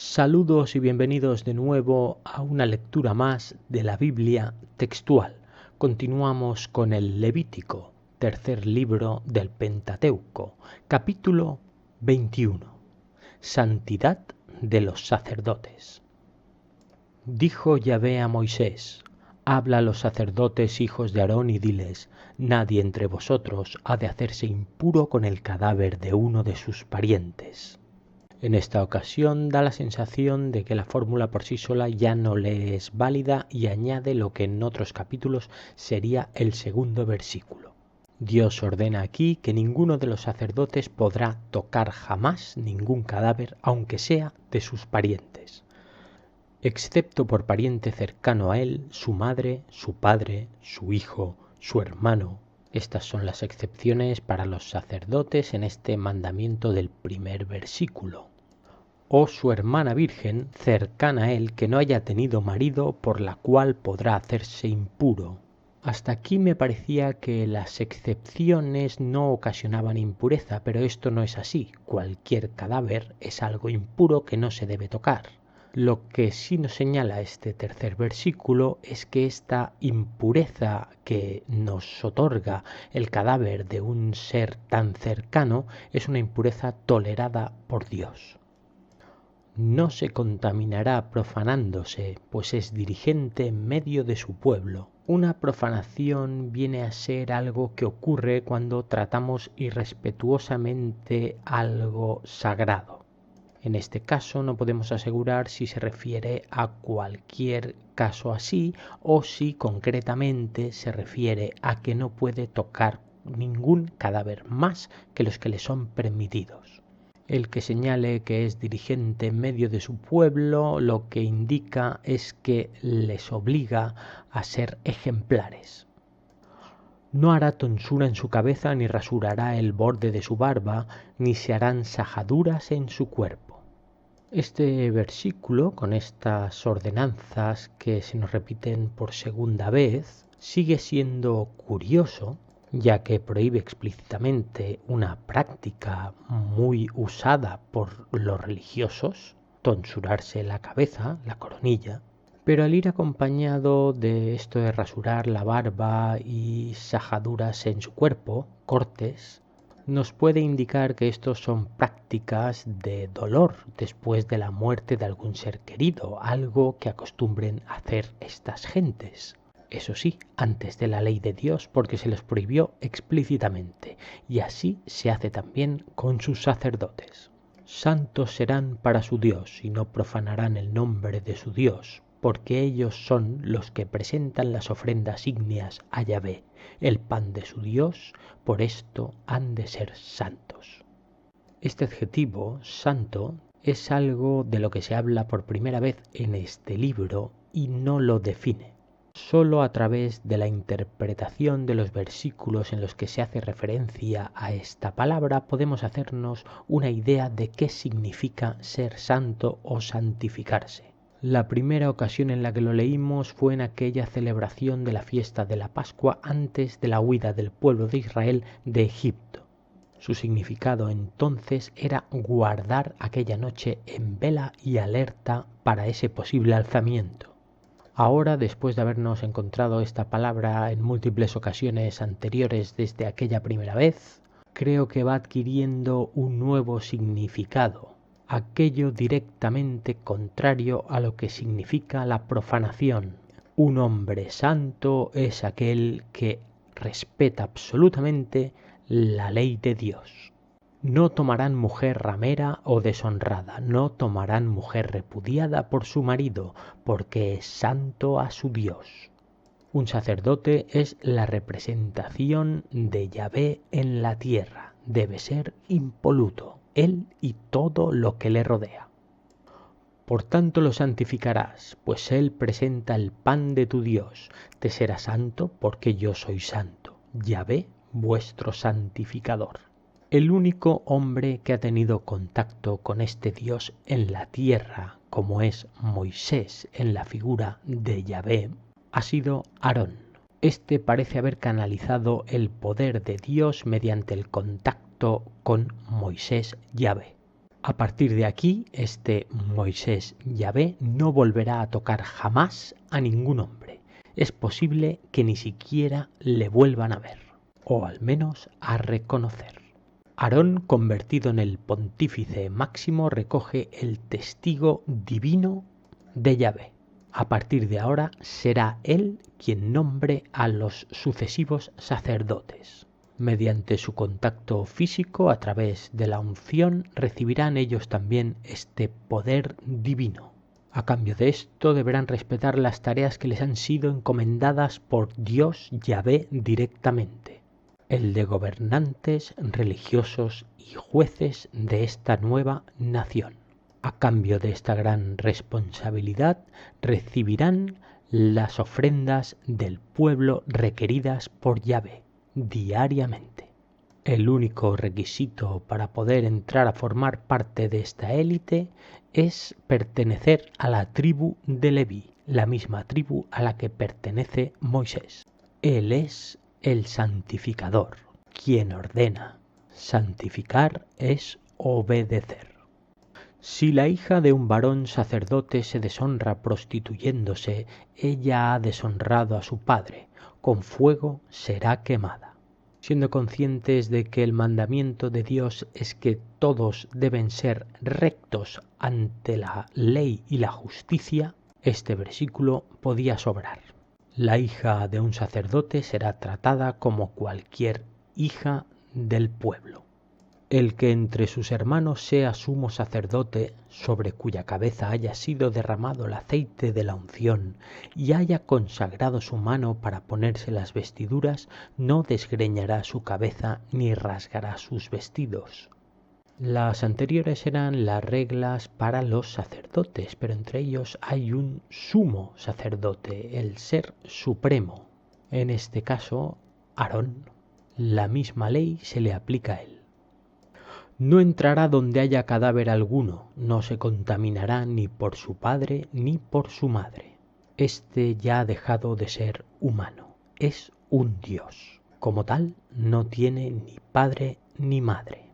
Saludos y bienvenidos de nuevo a una lectura más de la Biblia textual. Continuamos con el Levítico, tercer libro del Pentateuco, capítulo 21. Santidad de los sacerdotes. Dijo Yahvé a Moisés: habla a los sacerdotes hijos de Aarón y diles: nadie entre vosotros ha de hacerse impuro con el cadáver de uno de sus parientes. En esta ocasión da la sensación de que la fórmula por sí sola ya no le es válida y añade lo que en otros capítulos sería el segundo versículo. Dios ordena aquí que ninguno de los sacerdotes podrá tocar jamás ningún cadáver, aunque sea de sus parientes, excepto por pariente cercano a él, su madre, su padre, su hijo, su hermano. Estas son las excepciones para los sacerdotes en este mandamiento del primer versículo. O su hermana virgen cercana a él que no haya tenido marido, por la cual podrá hacerse impuro. Hasta aquí me parecía que las excepciones no ocasionaban impureza, pero esto no es así. Cualquier cadáver es algo impuro que no se debe tocar. Lo que sí nos señala este tercer versículo es que esta impureza que nos otorga el cadáver de un ser tan cercano es una impureza tolerada por Dios. No se contaminará profanándose, pues es dirigente en medio de su pueblo. Una profanación viene a ser algo que ocurre cuando tratamos irrespetuosamente algo sagrado. En este caso no podemos asegurar si se refiere a cualquier caso así o si concretamente se refiere a que no puede tocar ningún cadáver más que los que le son permitidos. El que señale que es dirigente en medio de su pueblo lo que indica es que les obliga a ser ejemplares. No hará tonsura en su cabeza, ni rasurará el borde de su barba, ni se harán sajaduras en su cuerpo. Este versículo, con estas ordenanzas que se nos repiten por segunda vez, sigue siendo curioso, ya que prohíbe explícitamente una práctica muy usada por los religiosos, tonsurarse la cabeza, la coronilla, pero al ir acompañado de esto de rasurar la barba y sajaduras en su cuerpo, cortes, nos puede indicar que estos son prácticas de dolor después de la muerte de algún ser querido, algo que acostumbren a hacer estas gentes. Eso sí, antes de la ley de Dios, porque se les prohibió explícitamente, y así se hace también con sus sacerdotes. Santos serán para su Dios y no profanarán el nombre de su Dios, porque ellos son los que presentan las ofrendas ígneas a Yahvé, el pan de su Dios, por esto han de ser santos. Este adjetivo, santo, es algo de lo que se habla por primera vez en este libro y no lo define. Solo a través de la interpretación de los versículos en los que se hace referencia a esta palabra podemos hacernos una idea de qué significa ser santo o santificarse. La primera ocasión en la que lo leímos fue en aquella celebración de la fiesta de la Pascua antes de la huida del pueblo de Israel de Egipto. Su significado entonces era guardar aquella noche en vela y alerta para ese posible alzamiento. Ahora, después de habernos encontrado esta palabra en múltiples ocasiones anteriores desde aquella primera vez, creo que va adquiriendo un nuevo significado, aquello directamente contrario a lo que significa la profanación. Un hombre santo es aquel que respeta absolutamente la ley de Dios. No tomarán mujer ramera o deshonrada, no tomarán mujer repudiada por su marido, porque es santo a su Dios. Un sacerdote es la representación de Yahvé en la tierra, debe ser impoluto, él y todo lo que le rodea. Por tanto lo santificarás, pues él presenta el pan de tu Dios, te será santo porque yo soy santo, Yahvé vuestro santificador. El único hombre que ha tenido contacto con este Dios en la tierra, como es Moisés en la figura de Yahvé, ha sido Aarón. Este parece haber canalizado el poder de Dios mediante el contacto con Moisés Yahvé. A partir de aquí, Moisés Yahvé no volverá a tocar jamás a ningún hombre. Es posible que ni siquiera le vuelvan a ver, o al menos a reconocer. Aarón, convertido en el pontífice máximo, recoge el testigo divino de Yahvé. A partir de ahora será él quien nombre a los sucesivos sacerdotes. Mediante su contacto físico a través de la unción recibirán ellos también este poder divino. A cambio de esto deberán respetar las tareas que les han sido encomendadas por Dios Yahvé directamente, el de gobernantes religiosos y jueces de esta nueva nación. A cambio de esta gran responsabilidad recibirán las ofrendas del pueblo requeridas por Yahvé diariamente. El único requisito para poder entrar a formar parte de esta élite es pertenecer a la tribu de Leví, la misma tribu a la que pertenece Moisés. Él es el santificador, quien ordena. Santificar es obedecer. Si la hija de un varón sacerdote se deshonra prostituyéndose, ella ha deshonrado a su padre, con fuego será quemada. Siendo conscientes de que el mandamiento de Dios es que todos deben ser rectos ante la ley y la justicia, este versículo podía sobrar. La hija de un sacerdote será tratada como cualquier hija del pueblo. El que entre sus hermanos sea sumo sacerdote, sobre cuya cabeza haya sido derramado el aceite de la unción y haya consagrado su mano para ponerse las vestiduras, no desgreñará su cabeza ni rasgará sus vestidos. Las anteriores eran las reglas para los sacerdotes, pero entre ellos hay un sumo sacerdote, el ser supremo. En este caso, Aarón. La misma ley se le aplica a él. No entrará donde haya cadáver alguno, no se contaminará ni por su padre ni por su madre. Este ya ha dejado de ser humano, es un Dios. Como tal, no tiene ni padre ni madre.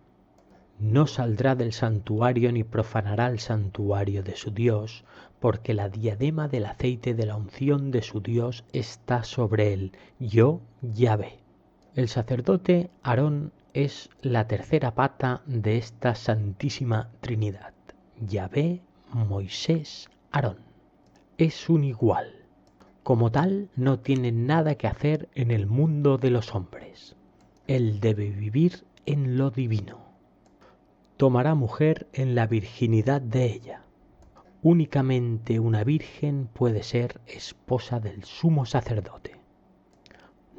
No saldrá del santuario ni profanará el santuario de su Dios, porque la diadema del aceite de la unción de su Dios está sobre él. Yo, Yahvé. El sacerdote Aarón es la tercera pata de esta santísima Trinidad. Yahvé, Moisés, Aarón. Es un igual. Como tal, no tiene nada que hacer en el mundo de los hombres. Él debe vivir en lo divino. Tomará mujer en la virginidad de ella. Únicamente una virgen puede ser esposa del sumo sacerdote.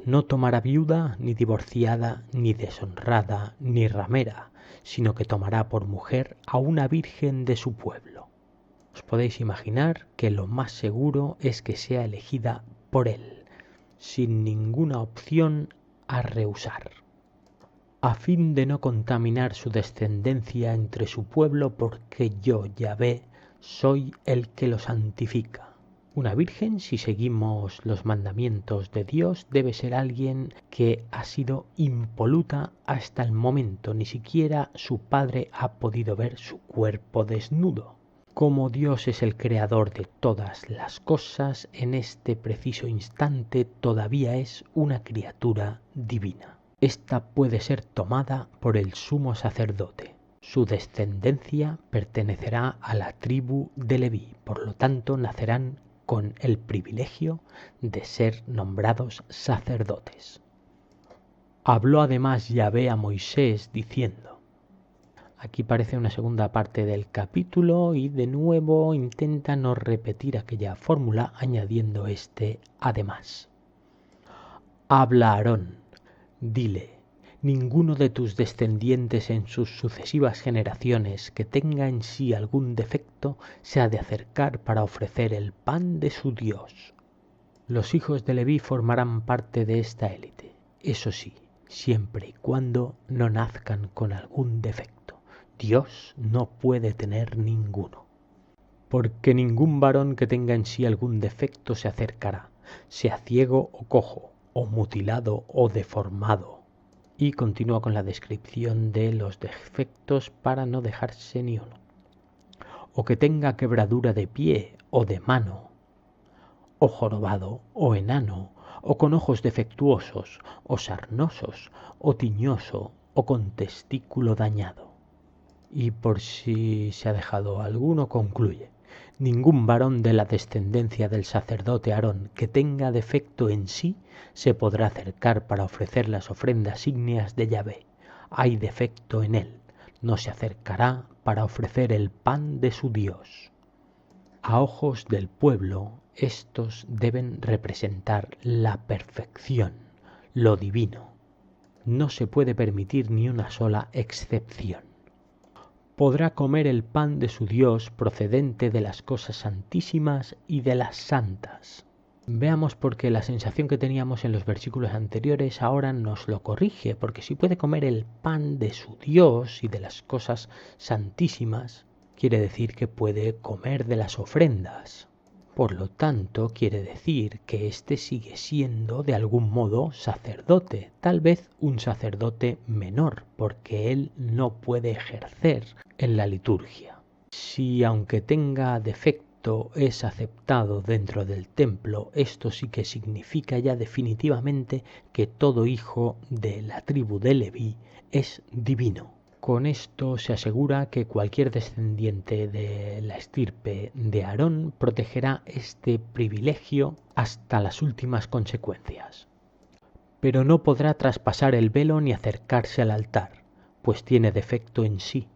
No tomará viuda, ni divorciada, ni deshonrada, ni ramera, sino que tomará por mujer a una virgen de su pueblo. Os podéis imaginar que lo más seguro es que sea elegida por él, sin ninguna opción a rehusar, a fin de no contaminar su descendencia entre su pueblo, porque yo, Yahvé, soy el que lo santifica. Una virgen, si seguimos los mandamientos de Dios, debe ser alguien que ha sido impoluta hasta el momento. Ni siquiera su padre ha podido ver su cuerpo desnudo. Como Dios es el creador de todas las cosas, en este preciso instante todavía es una criatura divina. Esta puede ser tomada por el sumo sacerdote. Su descendencia pertenecerá a la tribu de Leví, por lo tanto nacerán con el privilegio de ser nombrados sacerdotes. Habló además Yahvé a Moisés diciendo. Aquí parece una segunda parte del capítulo y de nuevo intenta no repetir aquella fórmula añadiendo además. Habla Aarón, dile, ninguno de tus descendientes en sus sucesivas generaciones que tenga en sí algún defecto se ha de acercar para ofrecer el pan de su Dios. Los hijos de Leví formarán parte de esta élite, eso sí, siempre y cuando no nazcan con algún defecto. Dios no puede tener ninguno. Porque ningún varón que tenga en sí algún defecto se acercará, sea ciego o cojo, o mutilado o deformado. Y continúa con la descripción de los defectos para no dejarse ni uno. O que tenga quebradura de pie o de mano, o jorobado, o enano, o con ojos defectuosos, o sarnosos, o tiñoso, o con testículo dañado. Y por si se ha dejado alguno, concluye: ningún varón de la descendencia del sacerdote Aarón que tenga defecto en sí se podrá acercar para ofrecer las ofrendas ígneas de Yahvé. Hay defecto en él, no se acercará para ofrecer el pan de su Dios. A ojos del pueblo, estos deben representar la perfección, lo divino. No se puede permitir ni una sola excepción. Podrá comer el pan de su Dios procedente de las cosas santísimas y de las santas. Veamos por qué la sensación que teníamos en los versículos anteriores ahora nos lo corrige, porque si puede comer el pan de su Dios y de las cosas santísimas, quiere decir que puede comer de las ofrendas. Por lo tanto, quiere decir que éste sigue siendo de algún modo sacerdote, tal vez un sacerdote menor, porque él no puede ejercer en la liturgia. Si aunque tenga defecto es aceptado dentro del templo, esto sí que significa ya definitivamente que todo hijo de la tribu de Leví es divino. Con esto se asegura que cualquier descendiente de la estirpe de Aarón protegerá este privilegio hasta las últimas consecuencias. Pero no podrá traspasar el velo ni acercarse al altar, pues tiene defecto en sí.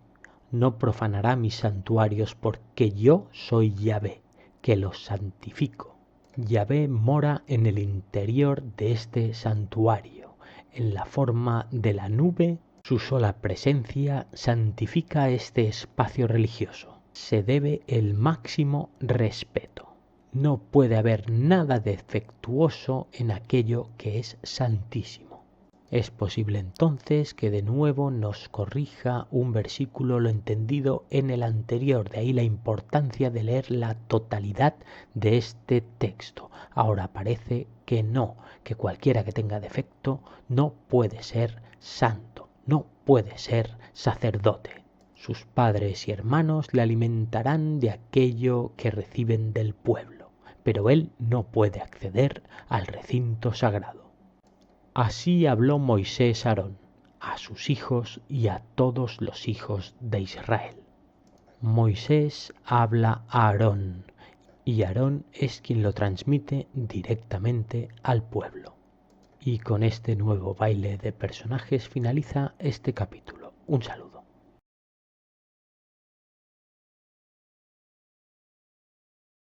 No profanará mis santuarios, porque yo soy Yahvé, que los santifico. Yahvé mora en el interior de este santuario, en la forma de la nube. Su sola presencia santifica este espacio religioso. Se debe el máximo respeto. No puede haber nada defectuoso en aquello que es santísimo. Es posible entonces que de nuevo nos corrija un versículo lo entendido en el anterior, de ahí la importancia de leer la totalidad de este texto. Ahora parece que no, que cualquiera que tenga defecto no puede ser santo. No puede ser sacerdote. Sus padres y hermanos le alimentarán de aquello que reciben del pueblo, pero él no puede acceder al recinto sagrado. Así habló Moisés a Aarón, a sus hijos y a todos los hijos de Israel. Moisés habla a Aarón, y Aarón es quien lo transmite directamente al pueblo. Y con este nuevo baile de personajes finaliza este capítulo. Un saludo.